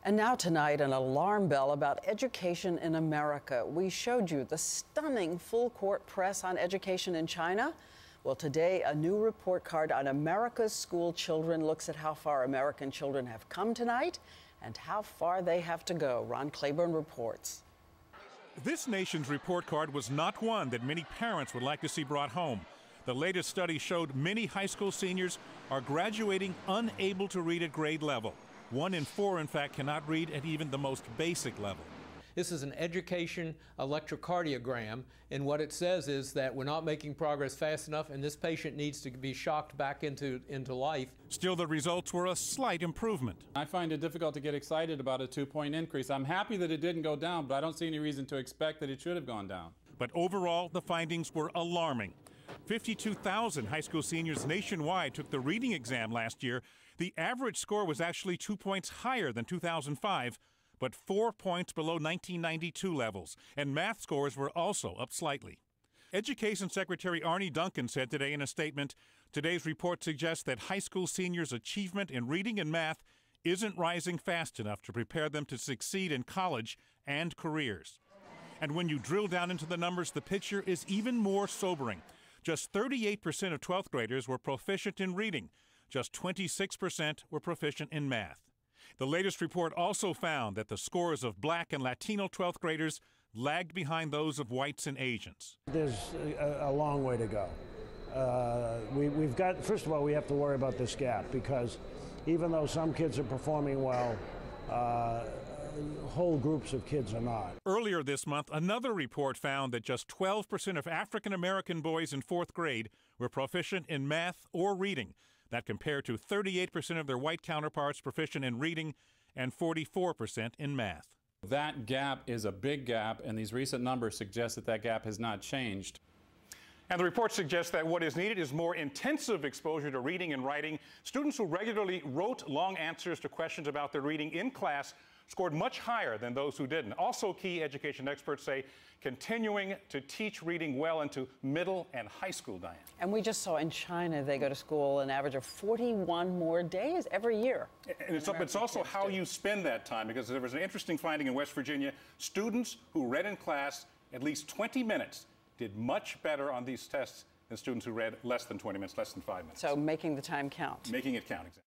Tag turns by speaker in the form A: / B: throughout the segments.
A: And now tonight, an alarm bell about education in America. We showed you the stunning full-court press on education in China. Well, today, a new report card on America's school children looks at how far American children have come tonight and how far they have to go. Ron Claiborne reports.
B: This nation's report card was not one that many parents would like to see brought home. The latest study showed many high school seniors are graduating unable to read at grade level. 1 in 4, in fact, cannot read at even the most basic level.
C: This is an education electrocardiogram, and what it says is that we're not making progress fast enough, and this patient needs to be shocked back into life.
B: Still, the results were a slight improvement.
D: I find it difficult to get excited about a 2-point increase. I'm happy that it didn't go down, but I don't see any reason to expect that it should have gone down.
B: But overall, the findings were alarming. 52,000 high school seniors nationwide took the reading exam last year. The average score was actually 2 points higher than 2005, but 4 points below 1992 levels, and math scores were also up slightly. Education Secretary Arne Duncan said today in a statement, today's report suggests that high school seniors' achievement in reading and math isn't rising fast enough to prepare them to succeed in college and careers. And when you drill down into the numbers, the picture is even more sobering. Just 38% of 12th graders were proficient in reading. Just 26% were proficient in math. The latest report also found that the scores of Black and Latino 12th graders lagged behind those of whites and Asians.
E: There's a long way to go. We've got, first of all, we have to worry about this gap, because even though some kids are performing well, whole groups of kids are not.
B: Earlier this month, another report found that just 12% of African American boys in 4th grade were proficient in math or reading. That compared to 38% of their white counterparts proficient in reading and 44% in math.
D: That gap is a big gap, and these recent numbers suggest that that gap has not changed.
B: And the report suggests that what is needed is more intensive exposure to reading and writing. Students who regularly wrote long answers to questions about their reading in class scored much higher than those who didn't. Also, key education experts say continuing to teach reading well into middle and high school, Diane.
A: And we just saw in China they go to school an average of 41 more days every year.
B: And it's also how you spend that time, because there was an interesting finding in West Virginia. Students who read in class at least 20 minutes did much better on these tests than students who read less than 20 minutes, less than 5 minutes.
A: So making the time count.
B: Making it count, exactly.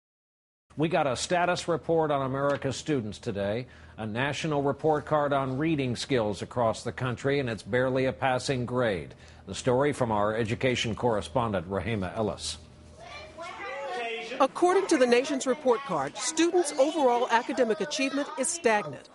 F: We got a status report on America's students today, a national report card on reading skills across the country, and it's barely a passing grade. The story from our education correspondent, Rahima Ellis.
G: According to the nation's report card, students' overall academic achievement is stagnant.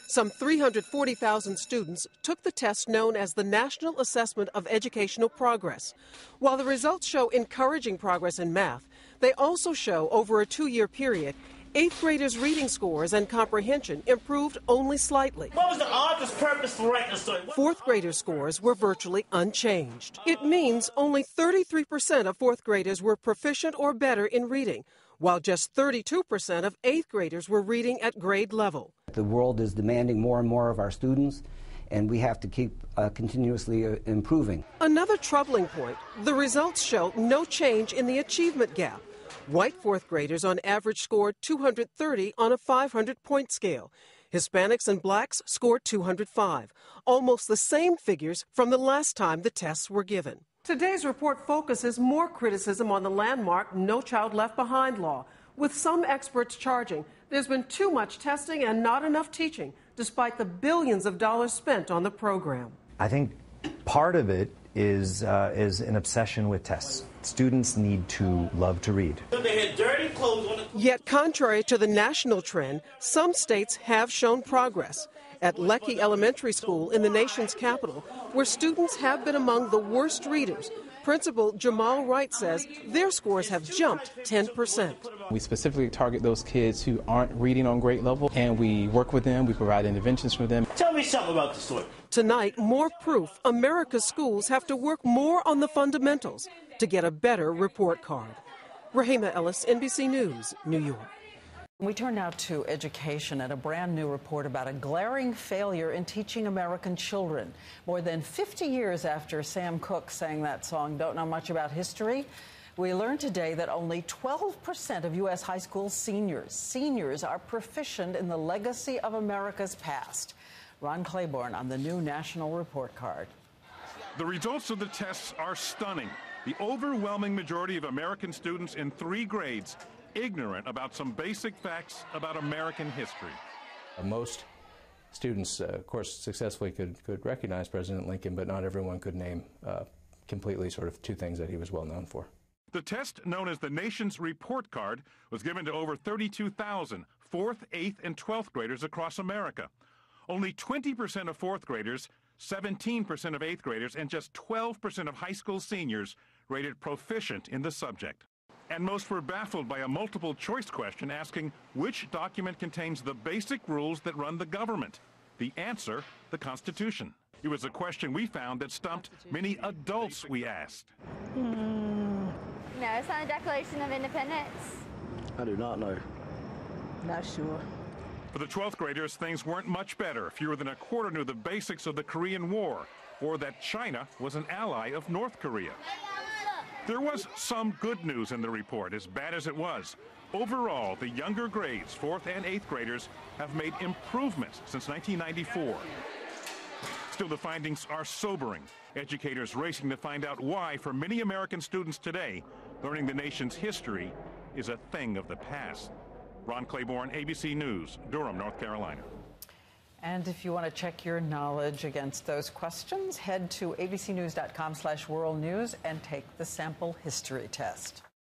G: Some 340,000 students took the test known as the National Assessment of Educational Progress. While the results show encouraging progress in math, they also show over a 2-year period, 8th graders' reading scores and comprehension improved only slightly.
H: What was the author's purpose for writing the story?
G: 4th graders' scores were virtually unchanged. It means only 33% of 4th graders were proficient or better in reading, while just 32% of 8th graders were reading at grade level.
I: The world is demanding more and more of our students, and we have to keep continuously improving.
G: Another troubling point, the results show no change in the achievement gap. White 4th graders on average scored 230 on a 500-point scale. Hispanics and blacks scored 205, almost the same figures from the last time the tests were given. Today's report focuses more criticism on the landmark No Child Left Behind law, with some experts charging there's been too much testing and not enough teaching, despite the billions of dollars spent on the program.
J: I think part of it is an obsession with tests. Students need to love to read.
H: They had dirty clothes on.
G: Yet, contrary to the national trend, some states have shown progress. At Leckie Elementary School in the nation's capital, where students have been among the worst readers, Principal Jamal Wright says their scores have jumped 10%.
K: We specifically target those kids who aren't reading on grade level, and we work with them, we provide interventions for them.
H: Tell me something about the story.
G: Tonight, more proof America's schools have to work more on the fundamentals to get a better report card. Rahima Ellis, NBC News, New York.
A: We turn now to education and a brand new report about a glaring failure in teaching American children. More than 50 years after Sam Cooke sang that song, Don't Know Much About History, We learned today that only 12% of U.S. high school seniors are proficient in the legacy of America's past. Ron Claiborne on the new national report card.
B: The results of the tests are stunning. The overwhelming majority of American students in 3 grades ignorant about some basic facts about American history.
K: Most students, of course, successfully could recognize President Lincoln, but not everyone could name completely sort of 2 things that he was well known for.
B: The test, known as the nation's report card, was given to over 32,000 4th, 8th, and 12th graders across America. Only 20% of 4th graders, 17% of 8th graders, and just 12% of high school seniors rated proficient in the subject. And most were baffled by a multiple choice question asking which document contains the basic rules that run the government. The answer, the Constitution. It was a question we found that stumped many adults we asked.
L: No, it's not the Declaration of Independence.
M: I do not know.
N: Not sure.
B: For the 12th graders, things weren't much better. Fewer than a quarter knew the basics of the Korean War, or that China was an ally of North Korea. There was some good news in the report, as bad as it was. Overall, the younger grades, 4th and 8th graders, have made improvements since 1994. Still, the findings are sobering. Educators racing to find out why, for many American students today, learning the nation's history is a thing of the past. Ron Claiborne, ABC News, Durham, North Carolina.
A: And if you want to check your knowledge against those questions, head to abcnews.com/worldnews and take the sample history test.